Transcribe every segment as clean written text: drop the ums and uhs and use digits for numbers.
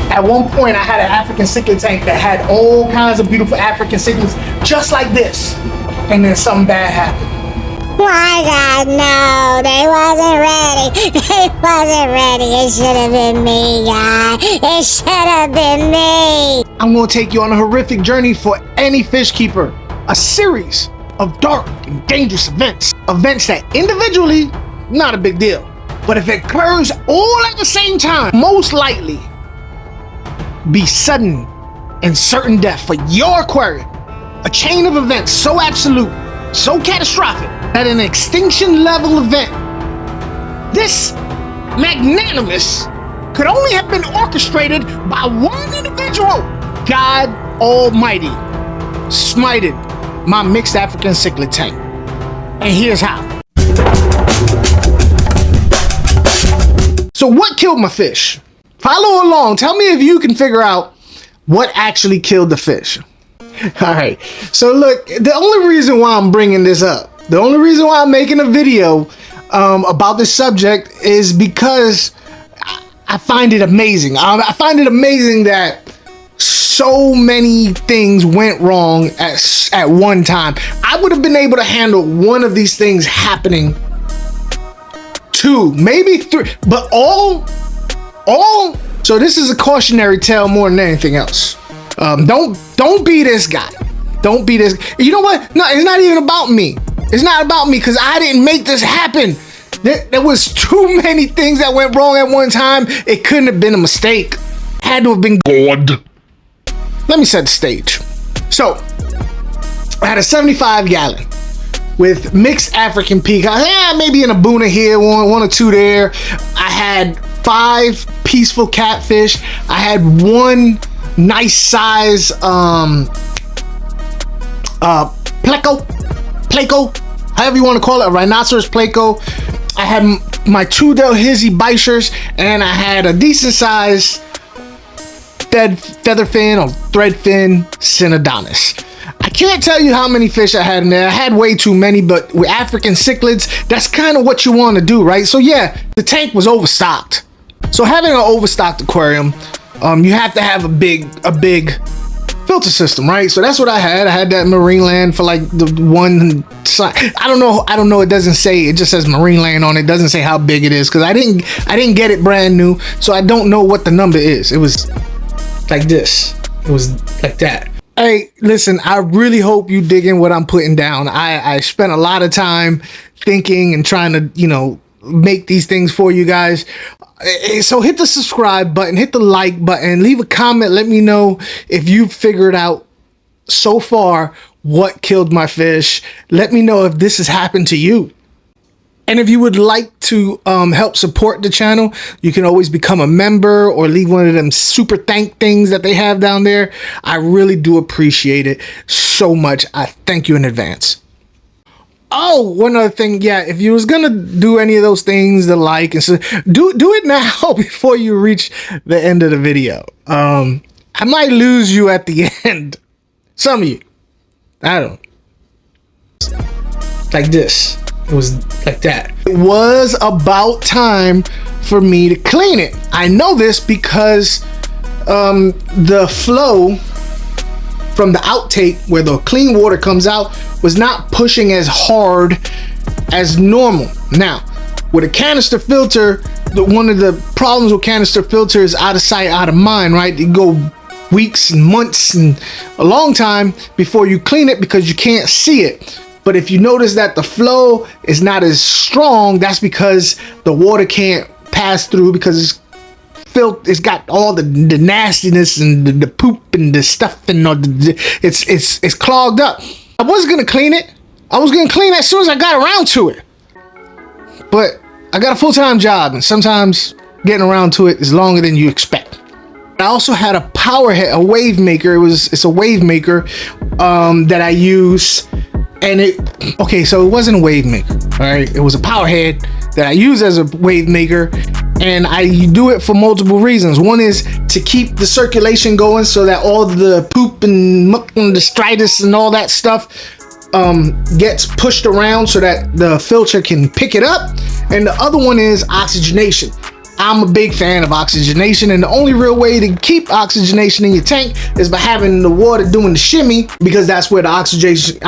At one point, I had an African cichlid tank that had all kinds of beautiful African cichlids just like this. And then something bad happened. My God, no, they wasn't ready. They wasn't ready. It should have been me, God. It should have been me. I'm gonna take you on a horrific journey for any fish keeper. A series of dark and dangerous events. Events that individually, not a big deal. But if it occurs all at the same time, most likely be sudden and certain death for your aquarium. A chain of events so absolute, so catastrophic, that an extinction level event this magnanimous could only have been orchestrated by one individual. God Almighty smited my mixed African cichlid tank. And here's how. So what killed my fish? Follow along. Tell me if you can figure out what actually killed the fish. All right. So look, the only reason why I'm bringing this up, the only reason why I'm making a video about this subject is because I find it amazing. I find it amazing that so many things went wrong at one time. I would have been able to handle one of these things happening, two, maybe three, but all. So this is a cautionary tale more than anything else. Don't be this guy. Don't be this. You know what? No, it's not even about me. It's not about me because I didn't make this happen. There was too many things that went wrong at one time. It couldn't have been a mistake. Had to have been God. Let me set the stage. So I had a 75 gallon with mixed African peacock. Maybe an Abuna here, one or two there. I had 5 peaceful catfish. I had 1 nice size pleco, however you want to call it, a rhinoceros pleco. I had my 2 Delhizzy bichers, and I had a decent size featherfin or threadfin Synodontis. I can't tell you how many fish I had in there. I had way too many, but with African cichlids, that's kind of what you want to do, right? So yeah, the tank was overstocked. So having an overstocked aquarium, you have to have a big filter system, right? So that's what I had. I had that Marineland for like the one side. I don't know. It doesn't say. It just says Marineland on it. It doesn't say how big it is because I didn't get it brand new, so I don't know what the number is. It was like this. It was like that. Hey, listen, I really hope you dig in what I'm putting down. I spent a lot of time thinking and trying to, make these things for you guys. So hit the subscribe button, hit the like button, leave a comment. Let me know if you figured out so far what killed my fish. Let me know if this has happened to you. And if you would like to help support the channel, you can always become a member or leave one of them super thank things that they have down there. I really do appreciate it so much. I thank you in advance. Oh, one other thing. Yeah, if you was gonna do any of those things, the like and so, do it now before you reach the end of the video. I might lose you at the end. Some of you. I don't know. Like this. It was like that. It was about time for me to clean it. I know this because the flow from the outtake where the clean water comes out was not pushing as hard as normal. Now, with a canister filter, one of the problems with canister filter is out of sight, out of mind, right? You go weeks and months and a long time before you clean it because you can't see it. But if you notice that the flow is not as strong, that's because the water can't pass through because it's got all the nastiness and the poop and the stuff and all it's clogged up. I was gonna clean it. I was gonna clean it as soon as I got around to it. But I got a full-time job, and sometimes getting around to it is longer than you expect. I also had a power head, a wave maker. It's a wave maker that I use. And so it wasn't a wave maker, all right? It was a power head that I use as a wave maker, and I do it for multiple reasons. One is to keep the circulation going so that all the poop and muck and detritus and all that stuff gets pushed around so that the filter can pick it up. And the other one is oxygenation. I'm a big fan of oxygenation, and the only real way to keep oxygenation in your tank is by having the water doing the shimmy, because that's where the oxygenation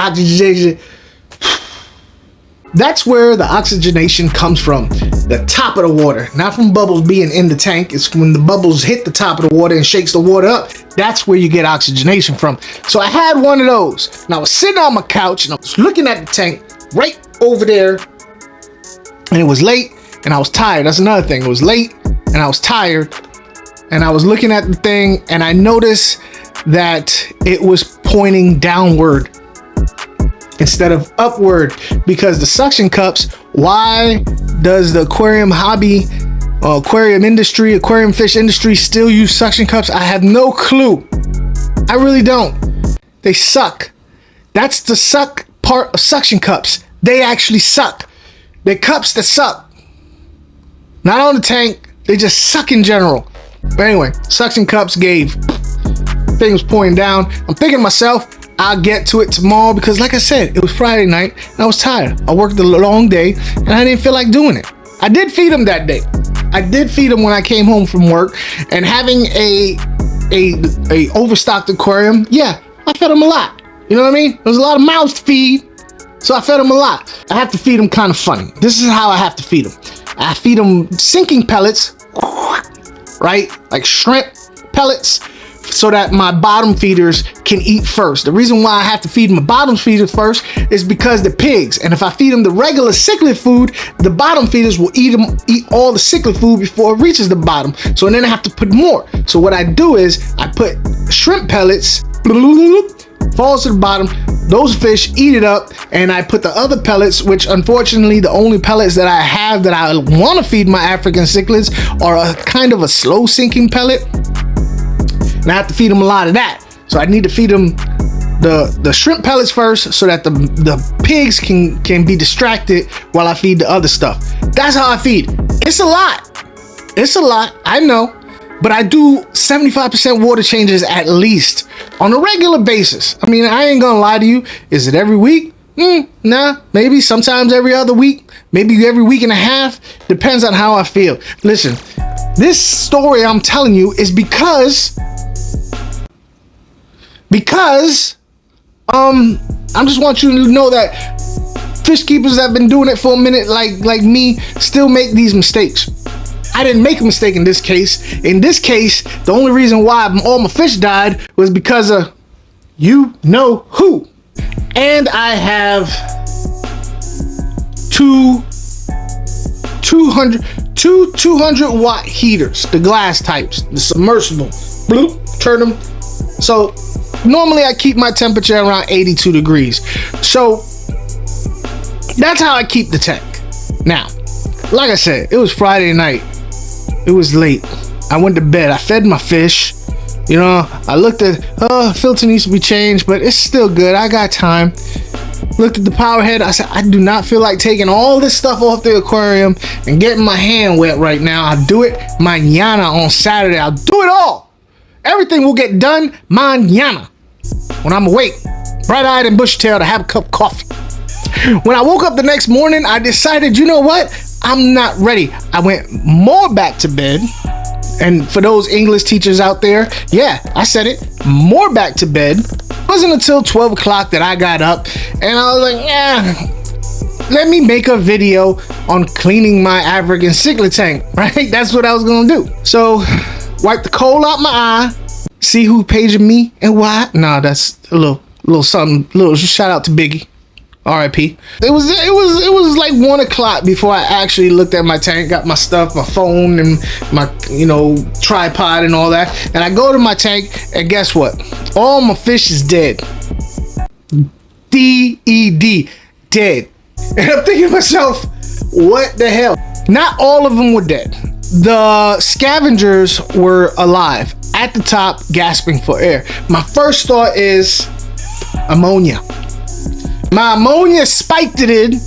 comes from, the top of the water, not from bubbles being in the tank. It's when the bubbles hit the top of the water and shakes the water up. That's where you get oxygenation from. So I had one of those, and I was sitting on my couch and I was looking at the tank right over there, and it was late and I was tired. That's another thing. It was late and I was tired, and I was looking at the thing and I noticed that it was pointing downward instead of upward, because the suction cups, why does the aquarium hobby, aquarium fish industry still use suction cups? I have no clue. I really don't. They suck. That's the suck part of suction cups. They actually suck. They're cups that suck. Not on the tank, they just suck in general. But anyway, suction cups gave. Thing was pointing down. I'm thinking to myself, I'll get to it tomorrow, because like I said, it was Friday night and I was tired. I worked a long day and I didn't feel like doing it. I did feed them that day. I did feed them when I came home from work, and having a overstocked aquarium, yeah, I fed them a lot. You know what I mean? There was a lot of mouths to feed, so I fed them a lot. I have to feed them kind of funny. This is how I have to feed them. I feed them sinking pellets, right? Like shrimp pellets, so that my bottom feeders can eat first. The reason why I have to feed my bottom feeders first is because they're pigs, and if I feed them the regular cichlid food, the bottom feeders will eat all the cichlid food before it reaches the bottom. So then I have to put more. So what I do is I put shrimp pellets, falls to the bottom, those fish eat it up, and I put the other pellets, which unfortunately the only pellets that I have that I want to feed my African cichlids are a kind of a slow sinking pellet, and I have to feed them a lot of that. So I need to feed them the shrimp pellets first, so that the pigs can be distracted while I feed the other stuff. That's how I feed. It's a lot. It's a lot, I know, but I do 75% water changes at least on a regular basis. I mean, I ain't gonna lie to you. Is it every week? Nah, maybe sometimes every other week, maybe every week and a half. Depends on how I feel. Listen, this story I'm telling you is because I just want you to know that fish keepers that have been doing it for a minute, like me, still make these mistakes. I didn't make a mistake in this case. In this case, the only reason why all my fish died was because of you know who. And I have two 200 watt heaters, the glass types, the submersible. Bloop, turn them. So normally I keep my temperature around 82 degrees. So that's how I keep the tank. Now, like I said, it was Friday night. It was late. I went to bed. I fed my fish. You know, I looked at, filter needs to be changed, but it's still good. I got time. Looked at the power head. I said, I do not feel like taking all this stuff off the aquarium and getting my hand wet right now. I'll do it mañana on Saturday. I'll do it all. Everything will get done mañana when I'm awake, bright-eyed and bushy-tailed, to have a cup of coffee. When I woke up the next morning, I decided, you know what? I'm not ready. I went more back to bed. And for those English teachers out there, yeah, I said it, more back to bed. It wasn't until 12 o'clock that I got up, and I was like, yeah, let me make a video on cleaning my African cichlid tank, right? That's what I was gonna do. So, wipe the coal out my eye, see who paging me and why. Nah, that's a little something, little shout out to Biggie. R.I.P. It was like 1 o'clock before I actually looked at my tank, got my stuff, my phone and my tripod and all that. And I go to my tank, and guess what? All my fish is dead. D-E-D, dead. And I'm thinking to myself, what the hell? Not all of them were dead. The scavengers were alive at the top, gasping for air. My first thought is ammonia. My ammonia spiked it in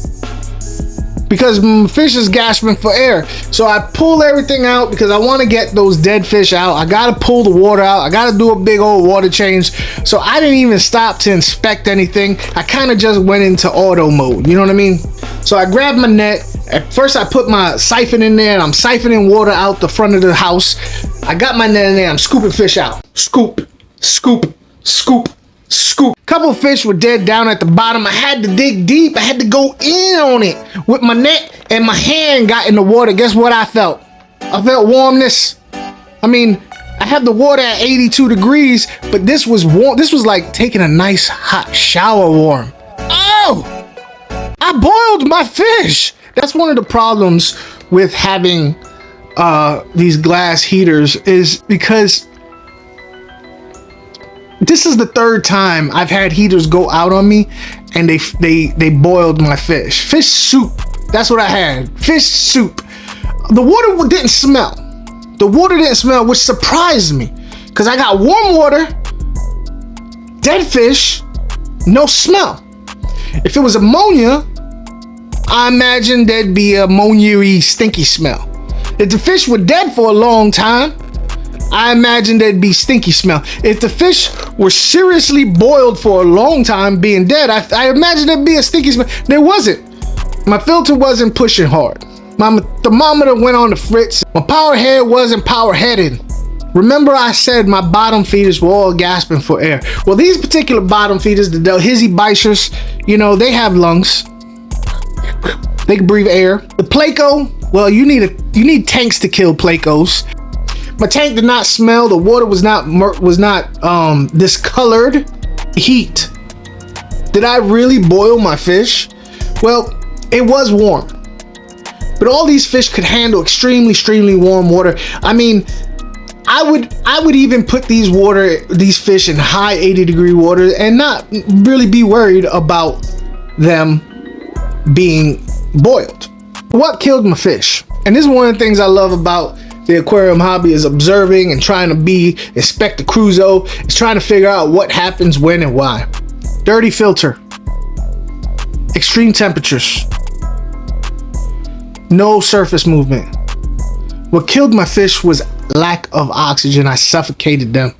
because my fish is gasping for air. So I pull everything out because I want to get those dead fish out. I got to pull the water out. I got to do a big old water change. So I didn't even stop to inspect anything. I kind of just went into auto mode. You know what I mean? So I grabbed my net. At first I put my siphon in there and I'm siphoning water out the front of the house. I got my net in there, I'm scooping fish out. Scoop, scoop, scoop, scoop. Couple of fish were dead down at the bottom. I had to dig deep. I had to go in on it with my net, and my hand got in the water. Guess what I felt? I felt warmness. I mean, I have the water at 82 degrees, but this was warm. This was like taking a nice hot shower warm. Oh, I boiled my fish. That's one of the problems with having these glass heaters, is because this is the third time I've had heaters go out on me and they boiled my fish. Fish soup. That's what I had. Fish soup. The water didn't smell. The water didn't smell, which surprised me, because I got warm water, dead fish, no smell. If it was ammonia, I imagine there'd be a ammonia-y stinky smell. If the fish were dead for a long time, I imagine there'd be stinky smell. If the fish were seriously boiled for a long time being dead, I imagine there'd be a stinky smell. There wasn't. My filter wasn't pushing hard. My thermometer went on the fritz. My power head wasn't power headed. Remember I said my bottom feeders were all gasping for air. Well, these particular bottom feeders, the Delhizzy Bichers, you know, they have lungs. They can breathe air. The Placo, well, you need tanks to kill Placos. My tank did not smell. The water was not discolored. Heat. Did I really boil my fish? Well, it was warm. But all these fish could handle extremely warm water. I mean, I would even put these fish in high 80-degree water and not really be worried about them being boiled. What killed my fish? And this is one of the things I love about the aquarium hobby, is observing and trying to be Inspector Clouseau. Is trying to figure out what happens, when, and why. Dirty filter. Extreme temperatures. No surface movement. What killed my fish was lack of oxygen. I suffocated them.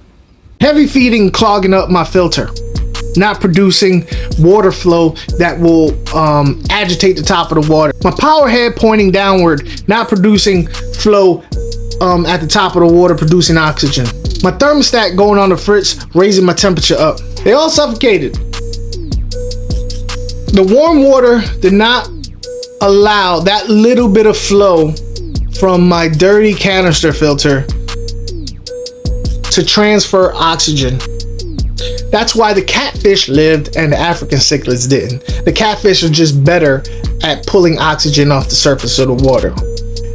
Heavy feeding clogging up my filter. Not producing water flow that will agitate the top of the water. My power head pointing downward, not producing flow at the top of the water, producing oxygen. My thermostat going on the fritz, raising my temperature up. They all suffocated. The warm water did not allow that little bit of flow from my dirty canister filter to transfer oxygen. That's why the catfish lived and the African cichlids didn't. The catfish are just better at pulling oxygen off the surface of the water.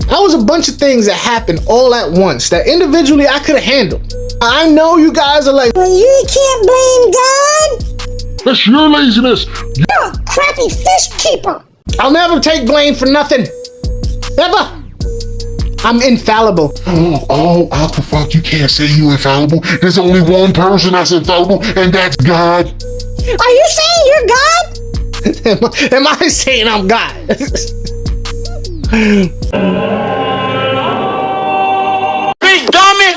That was a bunch of things that happened all at once that individually I could have handled. I know you guys are like, well, you can't blame God. That's your laziness. You're a crappy fish keeper. I'll never take blame for nothing. Never. I'm infallible. Oh, Aquafuck, you can't say you infallible. There's only one person that's infallible, and that's God. Are you saying you're God? Am I saying I'm God? Big dummy!